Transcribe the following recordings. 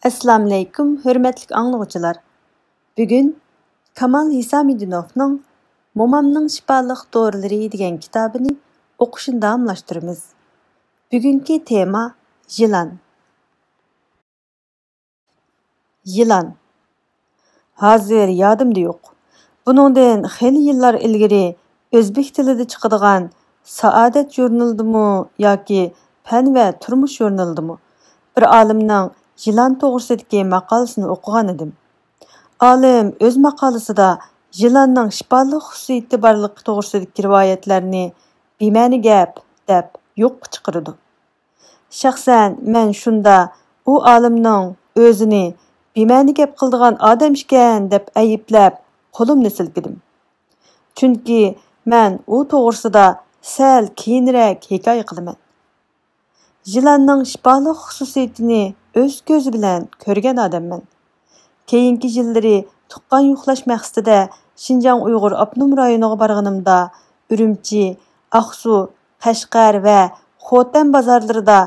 Assalamu alaykum, hörmətli anlıqçılar. Bugün Kamal Hisamidinov'ның Momamның şifalıq doğruları degan kitabını oquşunu davamlaştırırız. Bugünkü tema yılan. Yılan. Hazır yadımda yo'q. Buningdan xeyli yillar ilgari o'zbek tilida chiqadigan Saodat jurnalidimi yoki Fan va turmush jurnalidimi bir olimning yılan to'g'risidagi maqolasini o'qigan edim. Olim o'z maqolasida yılanning shifoliq xususiyati borligi to'g'risidagi rivoyatlarni bema'ni gap deb yo'q chiqardi. Shaxsan men shunda u olimning o'zini bema'ni gap qildigan odam ekan deb ayblab qo'limni silkidim. Chunki men u to'g'risida sal keyinroq hikoya qilaman. Yılanning shifoliq xususiyatini o'z ko'zi bilan ko'rgan odamman. Keyingi yillari tuqqan yo'qlash maqsadida Xinjiang Uyg'ur Abnum rayoniga borganimda Urumchi, Aqsu, Qashqar va Xotan bozorlarida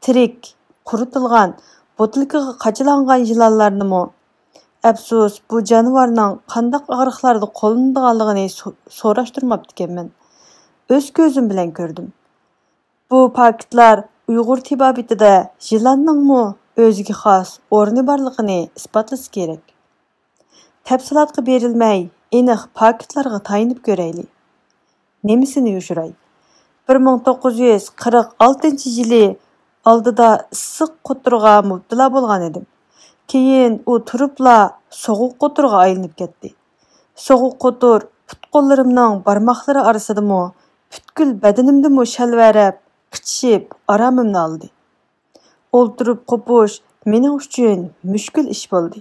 tirik, quritilgan, botilkaga qachilangan yılanlarni afsus bu jonivorning qandaq og'riqlarda qo'llanadiganligini so'rashtirmabdi ekanman. O'z ko'zim bilan ko'rdim. Bu faktlar Uyg'ur tibobitida yılanning o'ziga xos o'rni borligini isbotlasi kerak. Tafsilotga berilmay, aniq faktlarga tayinib ko'rayli. Nemisini yoshiray. 1946-yili oldida issiq qo'tirga mubtalo bo'lgan edim. Keyin u turibla sovuq qo'tirga aylanib ketdi. Sovuq qo'tir put-qo'llarimning barmoqlari orasidami, butkul badanimdami shalvarab, qichishib, aromimni oldi. O'ltirib qo'pish mening uchun mushkul ish bo'ldi.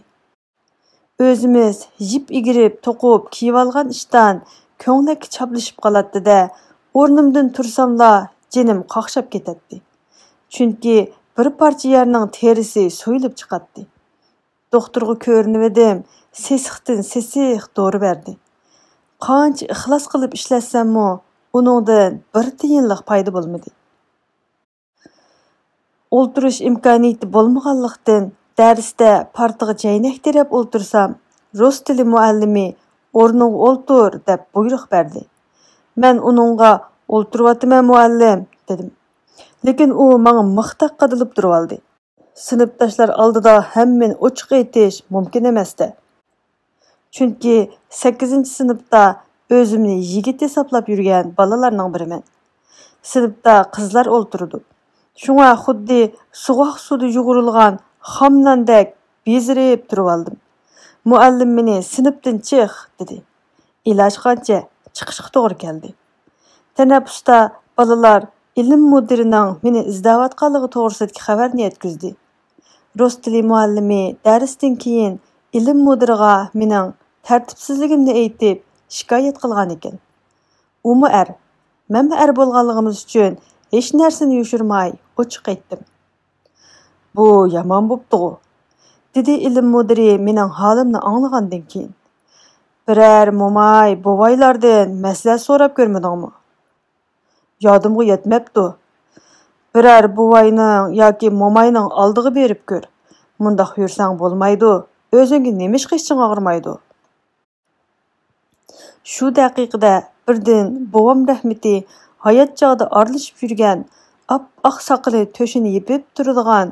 O'zimiz yip igirib, to'qib, kiyib olgan ishdan ko'nglik chaplashib qolatdi-da, o'rnimdan tursamla jinim qaqshab ketadi. Chunki bir parcha yerning terisi so'yilib chiqadi. Doktorga ko'rinib edim, sesiqdan sesiq dori berdi. Qancha ixlos qilib ishlasammi, uningdan bir tiyinlik foyda bo'lmadi. O'ltirish imkoniyati bo'lmaganlikdan darsda partiga jaynak terib o'ltirsam, rus tili muallimi o'rniga o'ltir deb buyruq berdi. Men uningga o'ltiryapman muallim dedim. Lekin u menga mixtaq qadilib turib oldi. Sinfdoshlar oldida hammani ochiq aytish mumkin emasdi. Chunki 8-sinfda o'zimni yigit hisoblab yurgan bolalarning biriman. Sinfda qizlar o'ltirdi. Shunga xuddi suvoq suvda yugurilgan xamlandek bezirib turib oldim. Muallim meni sinfdan chiq dedi. Iloj qancha chiqishga to'g'ri keldi. Tanaffusda bolalar ilm mudirining meni izlayotganligi to'g'risidagi xabarni yetkazdi. Rus tili muallimi darsdan keyin ilm mudiriga mening tartibsizligimni aytib shikoyat qilgan ekan. Umi men bo'lganligimiz uchun hech narsani yoshirmay ochiq aytdim. Bu yomon bo'pti-ku, dedi ilm mudiri mening holimni anglagandan keyin. Biror momay bovaylardan maslahat so'rab ko'rmadingmi? Yodimga yetmabdi. Biror buvayning yoki momayning oldiga berib ko'r. Mundaq yursang bo'lmaydi. O'zingga nima ish qilishing og'rimaydi. Shu daqiqada birdan bovam rahmeti hayot chog'ida aralashib yurgan oq soqoli to'shini yepib turadigan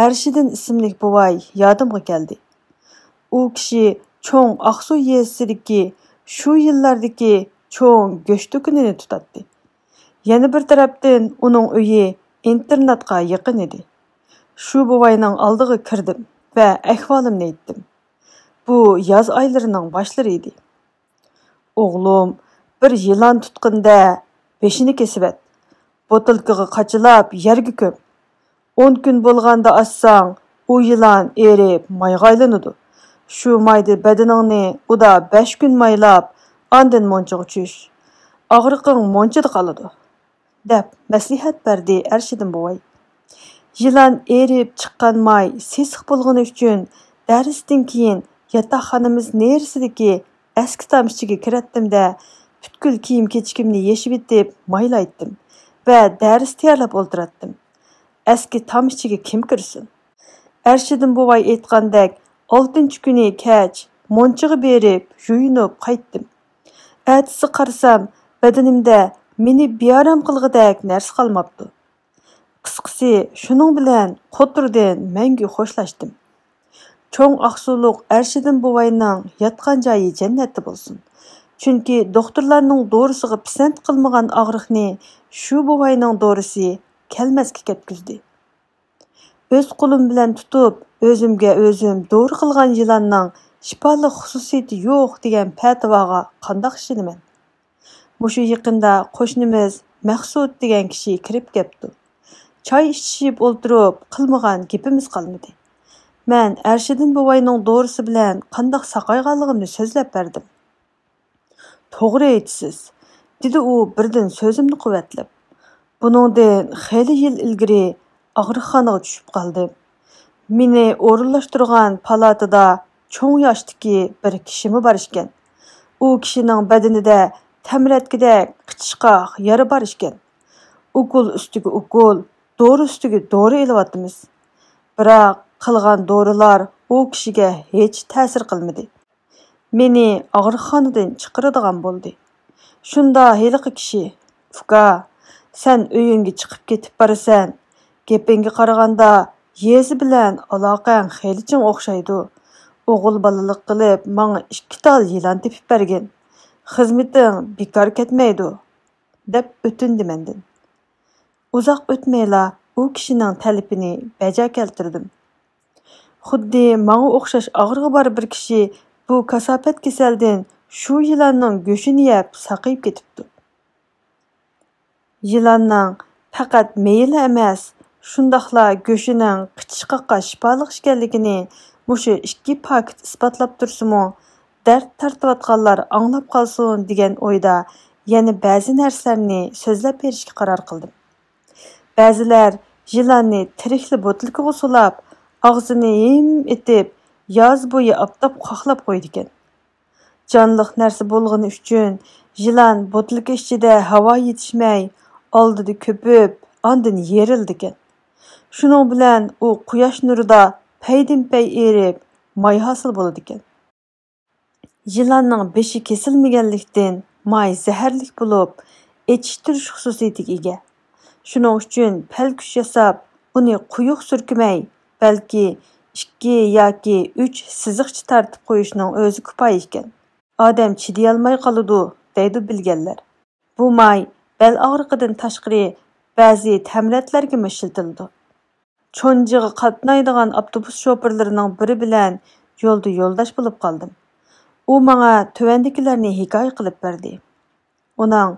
Arshidin ismli buvay yodimga keldi. U kishi cho'ng Aqsu yezisidagi shu yillardagi cho'ng go'sht do'konini tutadi. Yana bir tarafdan uning uyi internetga yaqin edi. Shu buvayning oldiga kirdim va ahvolimni aytdim. Bu yoz oylarining boshlari edi. O'g'lim bir yılan tutqanda beshini kesib et. Botilkaga qachilab yerga ko'm. 10 kun bo'lganda assang, u yılan erib mayga aylanadi. Shu mayda badaningni uda 5 kun maylab, ondan monchaga tush. Og'riqing monchada qoladi, deb maslahat berdi Arshidin buvay. Yılan erib chiqqan may sesiq bo'lgani uchun darsdan keyin yotoqxonamiz nerisidagi eski tomchiga kiratdim-da, butkul kiyim-kechikimni yechib etib maylaytdim va dars tayyorlab o'ltiratdim. Eski tom ichiga kim kirsin? Erşidin buvay aytgandek 6-cı güni kech monçığı berip, yuyunup qaytdım. Ertesi qarsam, bedenimde meni biyaram qılgıdak nersi qalmaptı. Qısqısı, şunun bilen qoturdan мәңгі xoşlaşdım. Çoğ Aqsuluq Erşidin buvayning yatqan joyi jannatda bolsun. Çünki doktorlarning dorisiga pisand qilmagan og'riqni shu buvayning dorisi kelmasga ketkizdi. Öz qo'lim bilan tutib, o'zimga o'zim dori qilgan yılanning shifoliq xususiyati yo'q degan fatvoga qandoq ishinaman. Mushu yaqinda qo'shnimiz Maqsud degan kishi kirib kelibdi. Çay içishib o'ltirib, qilmagan gapimiz qolmadi. Men Erşidin buvayning dorisi bilan qandoq saqayganligimni so'zlab berdim. To'g'ri aytasiz, dedi u birdan so'zimni quvvatlab. Buningdan xeyli yil ilgari og'riqxonaga tushib qoldim. Meni o'rinlashtirgan palatada cho'ng yoshdagi bir kishimi bor ekan. U kishining badanida tamratkidek qichishqoq yara bor ekan. Ukol ustiga ukol, dori ustiga dori ilyapmiz. Biroq qilgan dorilar u kishiga hech ta'sir qilmadi. Meni og'riqxonadan chiqaradigan bo'ldi. Shunda heliqi kishi, "Uka, sen uyingga chiqib ketib borasan. Gapingga qaraganda yezi bilan aloqang xeyli ching o'xshaydi. O'g'il balalik qilib, menga 2 tal yilon tepib bergin. Xizmating bekor ketmaydi", deb o'tindi mendan. Uzoq o'tmayla u kishining talabini bajo keltirdim. Xuddi menga o'xshash og'rig'i bor bir kishi bu kasofat kasaldan shu yilonning go'shini yeb saqayib ketibdi. Yilonning faqat meyli emas, shundoqla go'shining qichishqoqqa shifoliq ekanligini mushu 2 paket isbotlab tursimi, dard tortayotganlar anglab qolsin degan o'yda yana ba'zi narsalarni so'zlab berishga qaror qildim. Ba'zilar yilonni tirikli botilkaga solab, og'zini yem etib, yoz bo'yi aptab qoqlab qo'ydi ekan. Jonliq narsa bo'lgani uchun yilon botilka ichida havo yetishmay, oldida ko'pib, ondan yerildi ekan. Shuning bilan u quyosh nurida paydin-pay erib, may hosil bo'ladi ekan. Yilonning beshi kesilmaganlikdan may zaharlik bo'lib, etishtirish xususiyatiga ega. Shuning uchun palkush yasab, uni quyuq surkimay, balki 2 yoki 3 siziqcha tartib qo'yishning o'zi kifoya ekan. Odam chidayolmay qoladi, deydi bilganlar. Bu may bel og'riqidan tashqari ba'zi tamratlarga mishiltildi. Cho'njiga qatnaydigan avtobus shoferlarining biri bilan yo'lda yo'ldosh bo'lib qoldim. U menga tuvandikilarni hikoya qilib berdi. Uning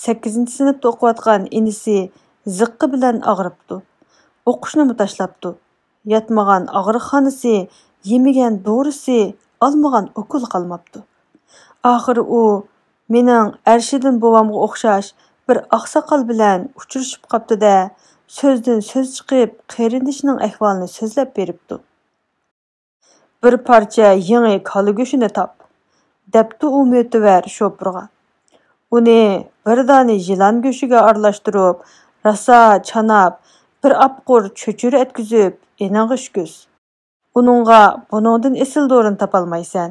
8-sinfda o'qiyotgan inisi ziqqi bilan og'ribdi. O'qishni tashlabdi. Yatmagan og'riqxonasi, yemagan dorisi, olmagan ukol qolmabdi. Oxiri u mening Erşidin buvamga o'xshash bir oqsoqol bilan uchrashib qopti-da, so'zdan so'z chiqib, qarindishining ahvolini so'zlab beribdi. "Bir parcha yangi kola go'shini top", debdi u mo'tavar shoferga. Uni bir dona yilon go'shiga aralashtirib, rasa chanab, bir apqur cho'chur etkizib, enag'i shkuz. Uningga buningdan esil dorini topolmaysan.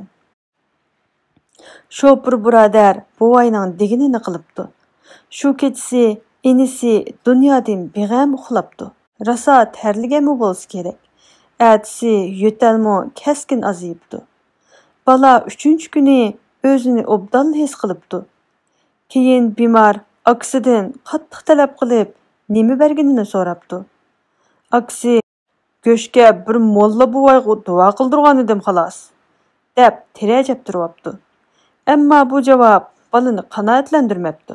Shofer birodar buvayning deganini qilibdi. Shu kechasi inisi dunyodan beg'am uxlabdi. Rasa terliganmi bo'lsa kerak. Ertasi yo'talmi keskin aziyibdi. Bala 3-chi kuni o'zini obdal his qilibdi. Keyin bemor aksidan qattiq talab qilib, nima berganini so'rabdi. Aksi go'shga bir molla buvayga duo qildirgan edim xolos, deb tirajab turibdi. Ammo bu javob balani qanoatlantirmabdi.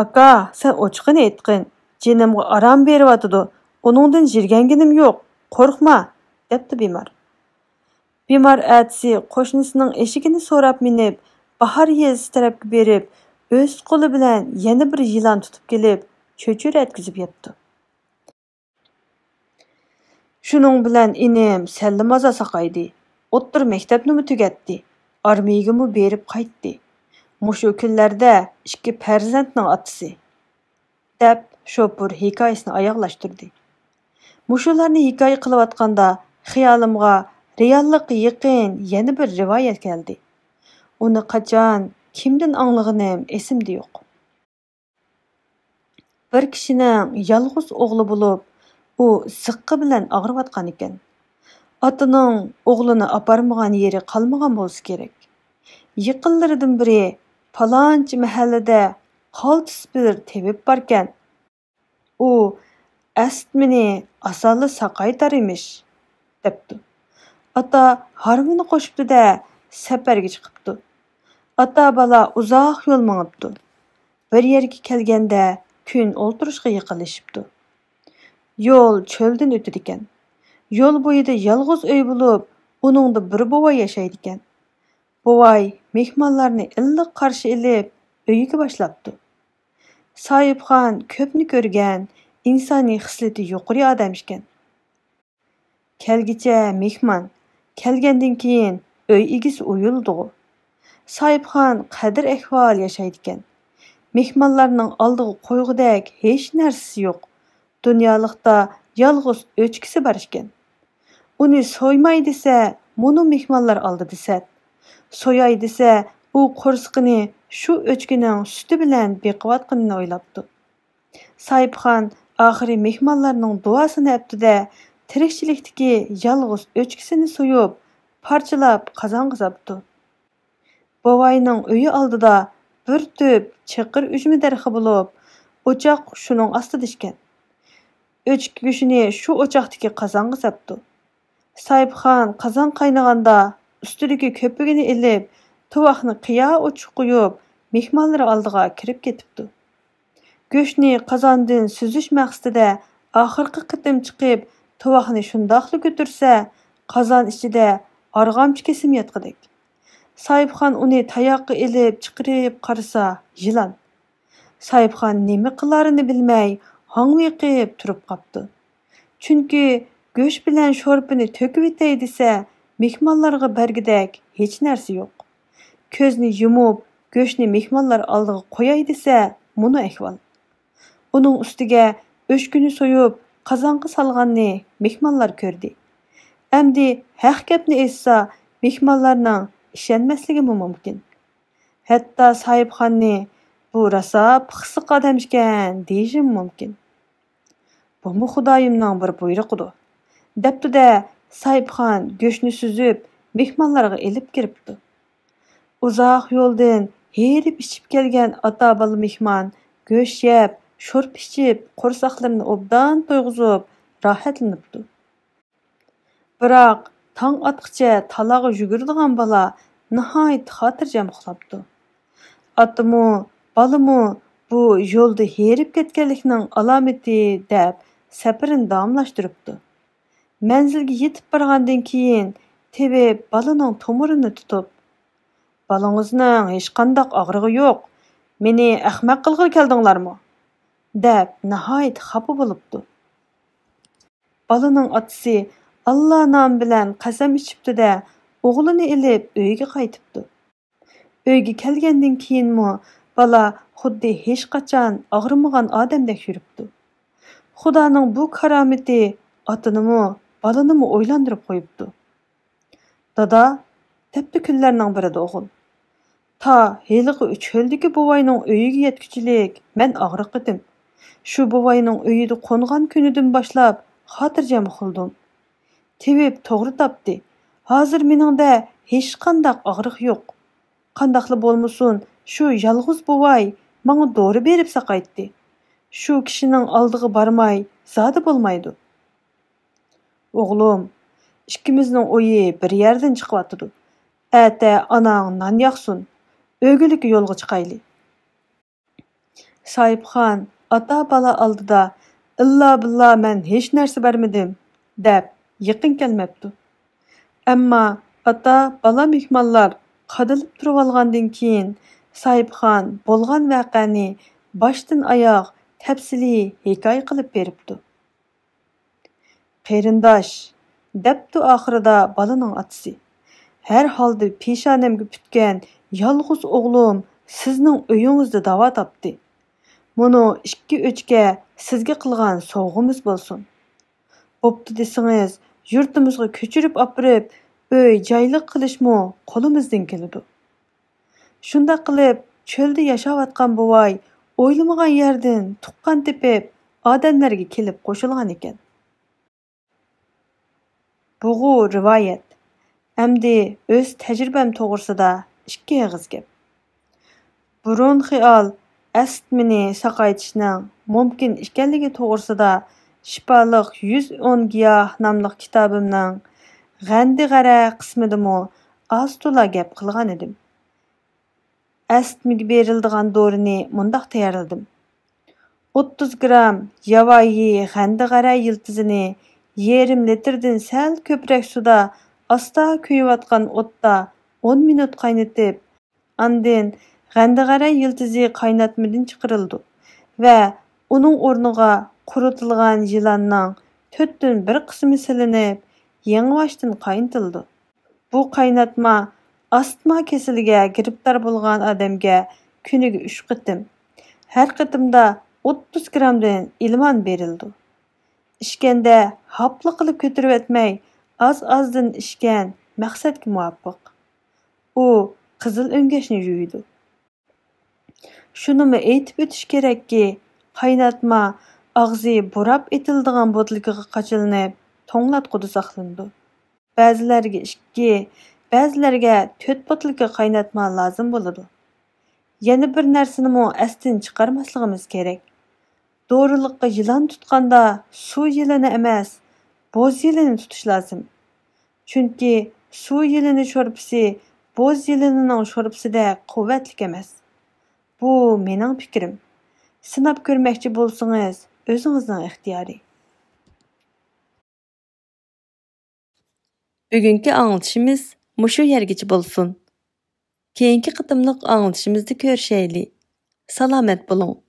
"Aka, sen ochiqini aytqin, jinimga aram beryotidi. Uningdan jirganginim yo'q. Qo'rqma", debdi bemor. Bemor ertasi qo'shnisining eshigini so'rab minib, bahor yezi tarafga berib, o'z qo'li bilan yana bir yilon tutib kelib, cho'chur etkizib yetdi. Shuning bilan inim salla maza saqaydi. O'ttir maktabni tugatdi. Armiyaga berib qaytdi. Mushu kunlarda 2 farzandning otasi, deb shofer hikoyasini oyoqlashtirdi. Mushularni hikoya qilayotganda Xiyolimga reallikqa yaqin yana bir rivoyat keldi. Uni qachon, kimdan anglaganim esimda yo'q. Bir kishining yolg'iz o'g'li bo'lib, u ziqqa bilan og'riyotgan ekan. Otaning o'g'lini aparmagan yeri qolmagan bo'lsa kerak. Yaqinlaridan biri palonchi mahallada qaltis bir tebib barkan. U astmini asonli saqaytar emish, debdi. Ota harmini qo'shibdi-da safarga chiqibdi. Ota bola uzoq yo'l mangibdi. Bir yerga kelganda kun o'ltirishga yaqinlashibdi. Yo'l cho'ldan o'tadi ekan. Yo'l bo'yida yolg'iz uy bo'lib, uningda bir bovay yashaydi ekan. Bovay mehmonlarni illiq qarshi elib, uyiga boshlabdi. Soyibxon ko'pni ko'rgan, insoniy xislati yuqori odam ekan. Kelgicha mehmon, kelgandan keyin uy egisi uyuldi. Soyibxon qadr ahvol yashaydi ekan. Mehmonlarning oldiga qo'yg'idek hech narsasi yo'q. Dunyolikda yolg'iz o'chkisi bor ekan. Uni so'ymay desa, muni mehmonlar oldida sat. So'yay desa, u qo'rsqini shu o'chkining suti bilan beqiyotganini o'ylabdi. Soyibxon oxiri mehmonlarning duosini aptida tirikchilikdagi yolg'iz o'chkisini so'yib, parchalab qozonga sapdi. Bovayning uyi oldida bir tüp chiqir ujmi darxi bo'lib, o'choq shuning ostida ekan. O'chki go'shini shu o'choqdagi qozonga sapdi. Soyibxon qozon qaynaganda ustidagi ko'pigini elib, tovoqni qiyo o'chib qo'yib, mehmonlar oldiga kirib ketibdi. Go'shni qozondan suzish maqsadida oxirgi qitim chiqib, tovoqni shundoqli ko'tirsa, qozon ichida arg'amchi kesim yotqidek. Soyibxon uni tayoqqa elib chiqirib qarasa, yilon. Soyibxon nima qilarini bilmay, hangviqib turib qapti. Chunki go'sh bilan sho'rpini to'kib etay desa, mehmonlarga bergidek hech narsa yo'q. Ko'zni yumib, go'shni mehmonlar oldiga qo'yay desa, muni ahvol. Uning ustiga o'shkuni so'yib, qozonga solganni mehmonlar ko'rdi. Endi haq gapni aytsa, mehmonlarning ishonmasligi mumkin. Hatto Soyibxonni bu rosa pixsiq odam ekan deyishim mumkin. Bu Xudoyimning bir buyrug'idir. Debdi-da Soyibxon go'shni suzib, mehmonlarga elib kiribdi. Uzoq yo'ldan herib ichib kelgan ota-bola mehmon go'sh yeb, sho'rp ichib, qo'rsaqlarini obdan to'yg'izib, rohatlanibdi. Biroq tong otqicha talaga yuguradigan bola nihoyat xotirjam uxlabdi. Otimi, bolami bu yo'lda herib ketganlikning alomati deb safarini davomlashtiribdi. Manzilga yetib borgandan keyin tebib bolaning tomirini tutib, "Bolangizning hech qanday og'rig'i yo'q. Meni ahmoq qilg'il keldinglarmi?" deb nihoyat xafa bo'libdi. Bolaning otasi Alloh nomi bilan qasam ichibdi-da, o'g'lini elib uyiga qaytibdi. Uyga kelgandan keyinmi bola xuddi hech qachon og'rimagan odamdek yuribdi. Xudoning bu karomati otanimi, bolanimi o'ylantirib qo'yibdi. "Dada", debdi kunlarning birida o'g'il. "Ta heliqi cho'ldagi buvayning uyiga yetkichilik men og'riq edim. Shu buvayning uyida qo'ngan kunidan boshlab xotirjam uxildim. Tebib to'g'ri topdi. Hozir meningda hech qanday og'riq yo'q. Qandaqli bo'lmasin, shu yolg'iz buvay menga dori berib saqaytdi. Shu kishining oldiga bormay zodi bo'lmaydi." "O'g'lim, ikkimizning o'yi bir yerdan chiqyapti. Ata onang non yoqsin. O'g'ilga yo'lga chiqayli." Soyibxon ota-bola oldida "Illa billah men hech narsa bermadim" deb yaqin kelmabdi. Ammo ota-bola mehmonlar qadilib turib olgandan keyin Soyibxon bo'lgan voqeani boshdan oyoq tafsili hikoya qilib beribdi. "Qarindosh", debdi oxirida bolaning otasi. "Har holda peshonamga putgan yolg'iz o'g'lim sizning uyingizda davo topdi. Buni 2 o'chga sizga qilgan sovg'imiz bo'lsin. Bo'pti desangiz, yurtimizga köçürüp apırıp, öy jaylyk qilishmo qo'limizdan keladi. Shunda qilib, çölde yaşawatqan buvay, o'ylamagan yerdan tuqqan tepib, odamlarga kelib qo'shilgan ekan. Buğu rivoyat. Әмді өз тәжірибем тоғырсыда ikki ağız gap. Bronxial astmani saqaytishning mumkin ekanligi to'g'risida shifoliq 110 giyoh nomli kitobimning G'andi g'ara qismidami oz-to'la gap qilgan edim. Astmaga beriladigan dorini mundaq tayyorladim. 30 gram yavayi g'andi g'ara yiltizini yarim litrdan sal ko'proq suda asta kuyayotgan o'tda 10 minut qaynatib, andin g'andi g'ara yiltizi qaynatmadan chiqarildi va uning o'rniga quritilgan yılanning 4dan 1 qismi silinib, yengvoshdan qaynatildi. Bu qaynatma astma kasaliga giribdor bo'lgan odamga kuniga 3 qitim, har qitimda 30 gramdan ilmon berildi. İşkende haplı qilib ko'tarib etmay, az-azdan ishgan maqsadga muvofiq. U qizil o'ngashni yuydi. Shunimi aytib o'tish kerakki, qaynatma og'zi burab etildigan botilkaga qachilinib, to'nglatquda saqlandi. Ba'zilarga 2, ba'zilarga 4 botilka qaynatma lozim bo'ladi. Yana bir narsanimi astin chiqarmasligimiz kerak. Doğruluqqa yılan tutqanda su yılını emas, boz yılını tutuş lazım. Çünkü su yılını şorpisi boz yılının şorpsida quvvetlik emas. Bu mening fikrim. Sinab ko'rmoqchi bo'lsangiz, o'zingizning ixtiyori. Bugungi anglitishimiz mushu yergacha bo'lsin. Keyingi qitimliq anglitishimizda ko'rishayli. Salomat bo'ling.